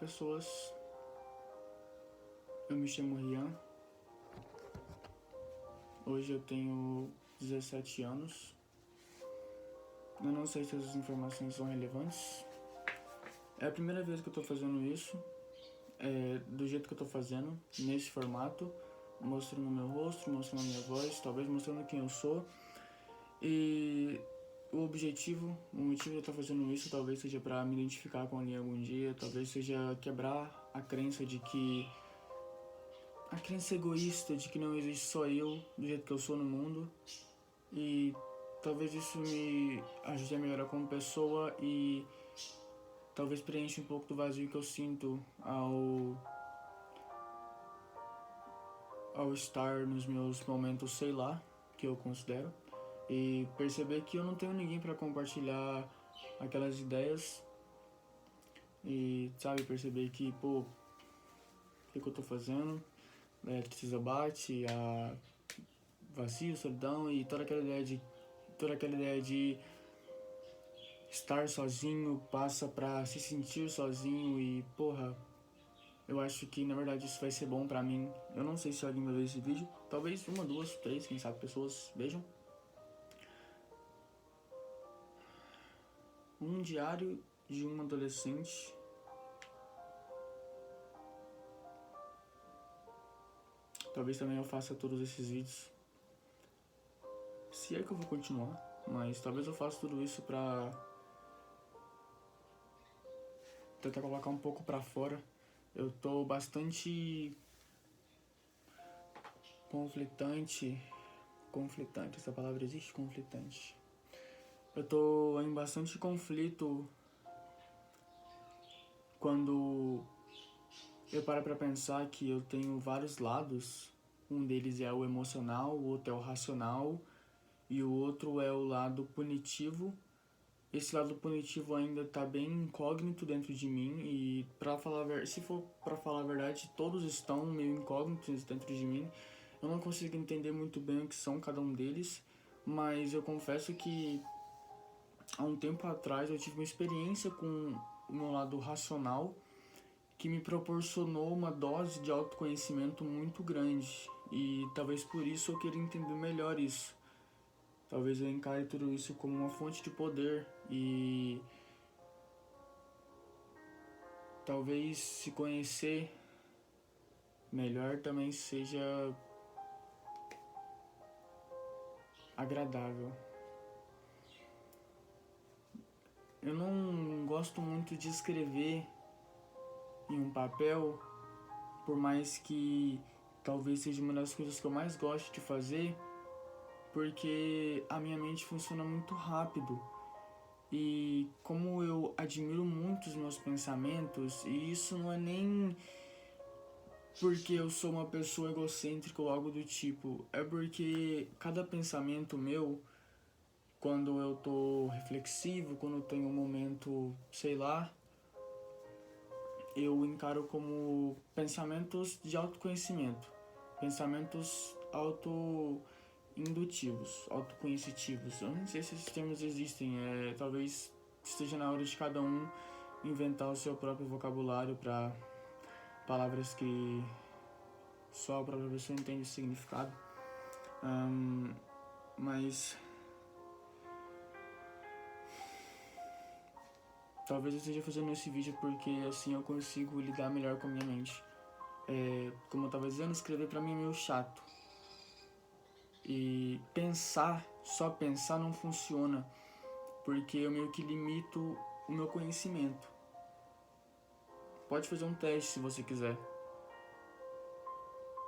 pessoas, eu me chamo Rian, hoje eu tenho 17 anos, eu não sei se essas informações são relevantes, é a primeira vez que eu tô fazendo isso, do jeito que eu tô fazendo, nesse formato, mostrando meu rosto, mostrando minha voz, talvez mostrando quem eu sou, e o motivo de eu estar fazendo isso talvez seja para me identificar com alguém algum dia, talvez seja quebrar a crença a crença egoísta de que não existe só eu do jeito que eu sou no mundo, e talvez isso me ajude a melhorar como pessoa e talvez preencha um pouco do vazio que eu sinto ao estar nos meus momentos, sei lá, que eu considero, e perceber que eu não tenho ninguém para compartilhar aquelas ideias e, sabe, perceber que, pô, o que eu tô fazendo, tristeza bate, a vazio, solidão e toda aquela ideia de estar sozinho passa pra se sentir sozinho e, porra, eu acho que na verdade isso vai ser bom pra mim. Eu não sei se alguém vai ver esse vídeo, talvez uma, duas, três, quem sabe pessoas vejam. Um diário de um adolescente. Talvez também eu faça todos esses vídeos. Se é que eu vou continuar, mas talvez eu faça tudo isso pra tentar colocar um pouco pra fora. Eu tô bastante conflitante, essa palavra existe? Conflitante. Eu tô em bastante conflito quando eu paro pra pensar que eu tenho vários lados. Um deles é o emocional, o outro é o racional e o outro é o lado punitivo. Esse lado punitivo ainda tá bem incógnito dentro de mim e se for pra falar a verdade, todos estão meio incógnitos dentro de mim. Eu não consigo entender muito bem o que são cada um deles, mas eu confesso que há um tempo atrás eu tive uma experiência com o meu lado racional que me proporcionou uma dose de autoconhecimento muito grande e talvez por isso eu queria entender melhor isso. Talvez eu encare tudo isso como uma fonte de poder e talvez se conhecer melhor também seja agradável. Eu não gosto muito de escrever em um papel, por mais que talvez seja uma das coisas que eu mais gosto de fazer, porque a minha mente funciona muito rápido. E como eu admiro muito os meus pensamentos, e isso não é nem porque eu sou uma pessoa egocêntrica ou algo do tipo, é porque cada pensamento meu, quando eu tô reflexivo, quando eu tenho um momento, sei lá, eu encaro como pensamentos de autoconhecimento, pensamentos autoindutivos, autoconhecitivos. Eu não sei se esses termos existem, talvez esteja na hora de cada um inventar o seu próprio vocabulário para palavras que só a própria pessoa entende o significado. Mas talvez eu esteja fazendo esse vídeo porque assim eu consigo lidar melhor com a minha mente. Como eu estava dizendo, escrever pra mim é meio chato. E só pensar não funciona, porque eu meio que limito o meu conhecimento. Pode fazer um teste se você quiser.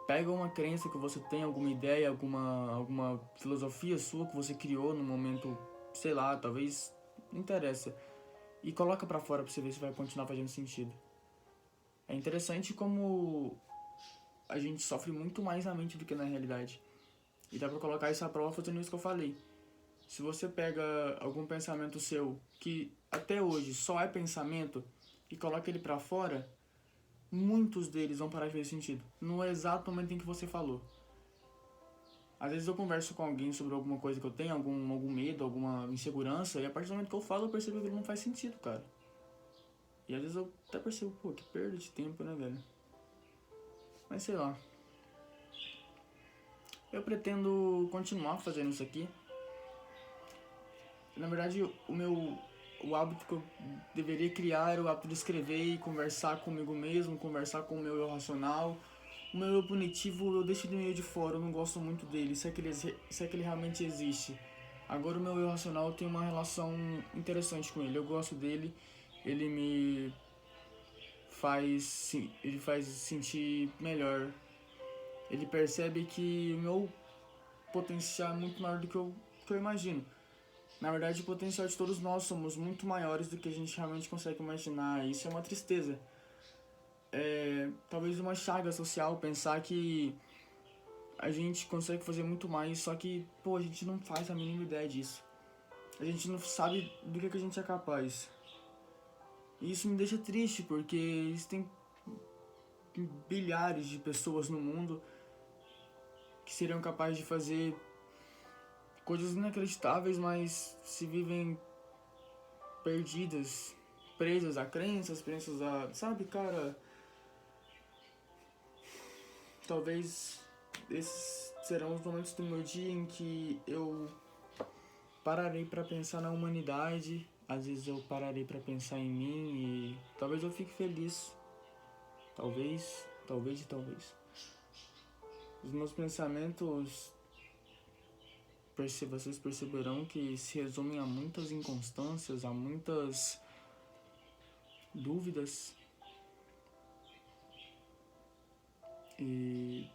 Pega uma crença que você tem, alguma ideia, alguma filosofia sua que você criou no momento, sei lá, talvez, não interessa, e coloca pra fora pra você ver se vai continuar fazendo sentido. É interessante como a gente sofre muito mais na mente do que na realidade. E dá pra colocar isso à prova fazendo isso que eu falei. Se você pega algum pensamento seu que até hoje só é pensamento e coloca ele pra fora, muitos deles vão parar de fazer sentido no exato momento em que você falou. Às vezes eu converso com alguém sobre alguma coisa que eu tenho, algum medo, alguma insegurança, e a partir do momento que eu falo eu percebo que ele não faz sentido, cara. E às vezes eu até percebo, pô, que perda de tempo, né, velho? Mas sei lá. Eu pretendo continuar fazendo isso aqui. Na verdade, o hábito que eu deveria criar era o hábito de escrever e conversar comigo mesmo, conversar com o meu eu racional. O meu eu punitivo eu deixo ele meio de fora, eu não gosto muito dele, se é que ele realmente existe. Agora o meu eu racional tem uma relação interessante com ele, eu gosto dele, ele me ele faz sentir melhor. Ele percebe que o meu potencial é muito maior do que eu imagino. Na verdade, o potencial de todos nós somos muito maiores do que a gente realmente consegue imaginar. Isso é uma tristeza. Talvez uma chaga social pensar que a gente consegue fazer muito mais, só que, pô, a gente não faz a mínima ideia disso. A gente não sabe do que a gente é capaz. E isso me deixa triste, porque existem bilhares de pessoas no mundo que seriam capazes de fazer coisas inacreditáveis, mas se vivem perdidas, presas a crenças, presas a... Sabe, cara, talvez esses serão os momentos do meu dia em que eu pararei pra pensar na humanidade. Às vezes eu pararei pra pensar em mim e talvez eu fique feliz. Talvez. Os meus pensamentos, vocês perceberão que se resumem a muitas inconstâncias, a muitas dúvidas. E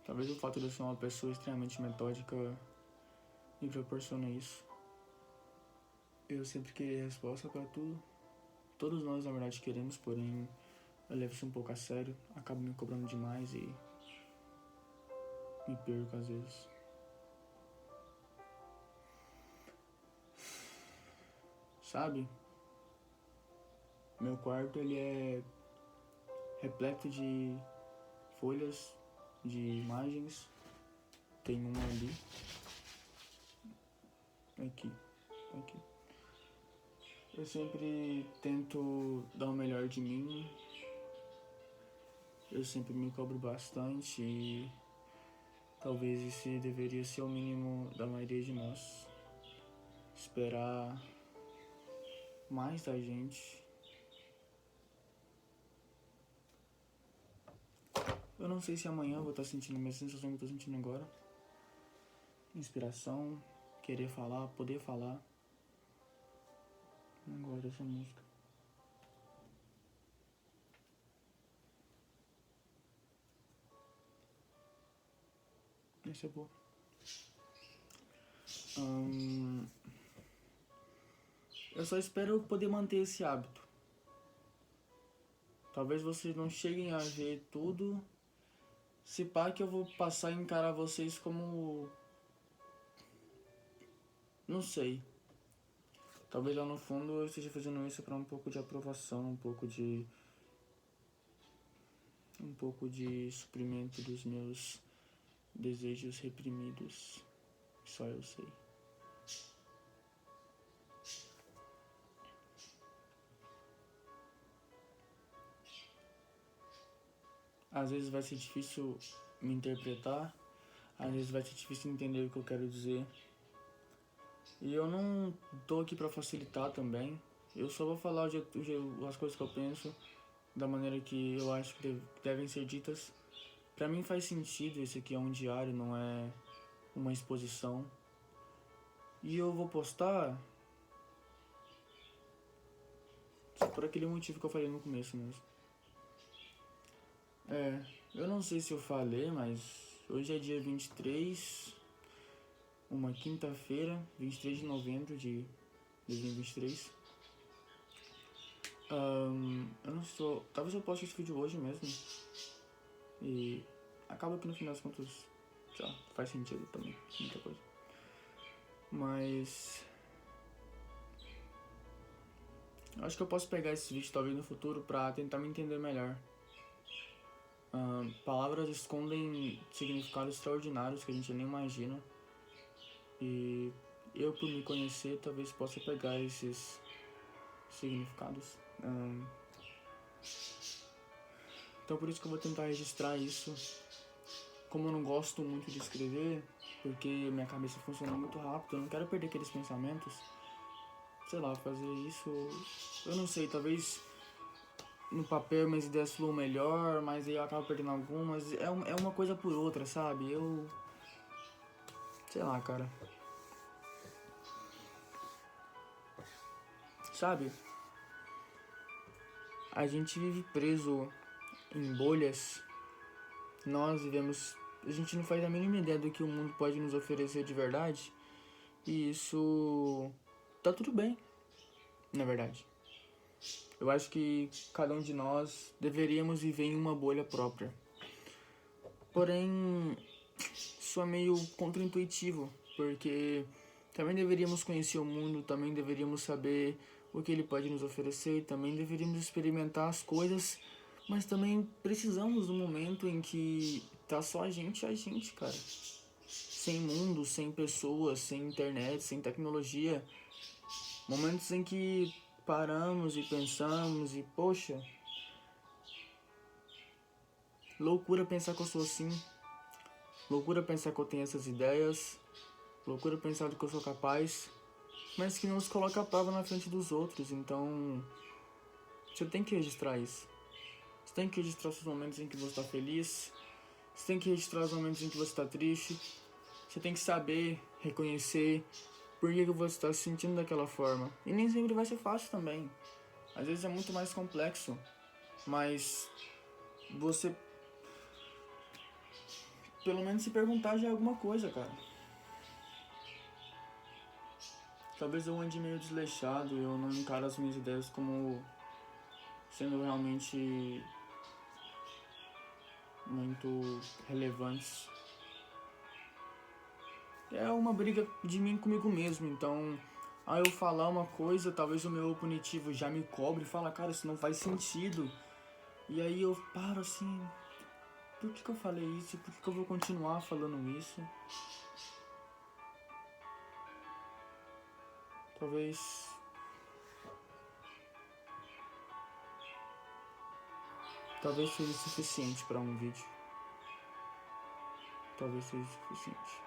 talvez o fato de eu ser uma pessoa extremamente metódica me proporcione isso. Eu sempre queria resposta pra tudo. Todos nós, na verdade, queremos, porém eu levo isso um pouco a sério. Acabo me cobrando demais e me perco às vezes. Sabe? Meu quarto, ele é repleto de folhas, de imagens. Tem uma ali. Aqui. Eu sempre tento dar o melhor de mim. Eu sempre me cobro bastante e talvez esse deveria ser o mínimo da maioria de nós. Esperar mais da gente. Eu não sei se amanhã eu vou estar sentindo a mesma sensação que eu tô sentindo agora. Inspiração, querer falar, poder falar. Não gosto dessa música. Essa é boa. Eu só espero poder manter esse hábito. Talvez vocês não cheguem a ver tudo. Se pá que eu vou passar a encarar vocês como... Não sei. Talvez lá no fundo eu esteja fazendo isso pra um pouco de aprovação, um pouco de suprimento dos meus desejos reprimidos. Só eu sei. Às vezes vai ser difícil me interpretar, às vezes vai ser difícil entender o que eu quero dizer. E eu não tô aqui pra facilitar também. Eu só vou falar as coisas que eu penso da maneira que eu acho que devem ser ditas. Pra mim faz sentido, esse aqui é um diário, não é uma exposição. E eu vou postar só por aquele motivo que eu falei no começo mesmo. Eu não sei se eu falei, mas hoje é dia 23, uma quinta-feira, 23 de novembro de 2023. Eu não sou... Talvez eu poste esse vídeo hoje mesmo. E acaba que no final das contas já faz sentido também, muita coisa. Mas... acho que eu posso pegar esse vídeo talvez no futuro pra tentar me entender melhor. Palavras escondem significados extraordinários que a gente nem imagina. E eu, por me conhecer, talvez possa pegar esses significados. Então por isso que eu vou tentar registrar isso. Como eu não gosto muito de escrever, porque minha cabeça funciona muito rápido, eu não quero perder aqueles pensamentos. Sei lá, fazer isso, eu não sei, talvez no papel minhas ideias fluam melhor, mas aí eu acabo perdendo algumas. É uma coisa por outra, sabe? Sei lá, cara. Sabe? A gente vive preso em bolhas. Nós vivemos. A gente não faz a mínima ideia do que o mundo pode nos oferecer de verdade. E isso. Tá tudo bem, na verdade. Eu acho que cada um de nós deveríamos viver em uma bolha própria. Porém, isso é meio contraintuitivo, porque também deveríamos conhecer o mundo, também deveríamos saber o que ele pode nos oferecer, também deveríamos experimentar as coisas, mas também precisamos do momento em que tá só a gente, cara. Sem mundo, sem pessoas, sem internet, sem tecnologia. Momentos em que paramos e pensamos e, poxa, loucura pensar que eu sou assim, loucura pensar que eu tenho essas ideias, loucura pensar do que eu sou capaz, mas que não se coloca a prova na frente dos outros. Então, você tem que registrar isso. Você tem que registrar os momentos em que você está feliz, você tem que registrar os momentos em que você está triste, você tem que saber reconhecer por que você está se sentindo daquela forma. E nem sempre vai ser fácil também. Às vezes é muito mais complexo, mas você pelo menos se perguntar já é alguma coisa, cara. Talvez eu ande meio desleixado, eu não encaro as minhas ideias como sendo realmente muito relevantes. É uma briga de mim comigo mesmo, então ao eu falar uma coisa, talvez o meu eu punitivo já me cobre e fala, cara, isso não faz sentido. E aí eu paro assim, por que eu falei isso? Por que eu vou continuar falando isso? Talvez seja suficiente para um vídeo. Talvez seja suficiente.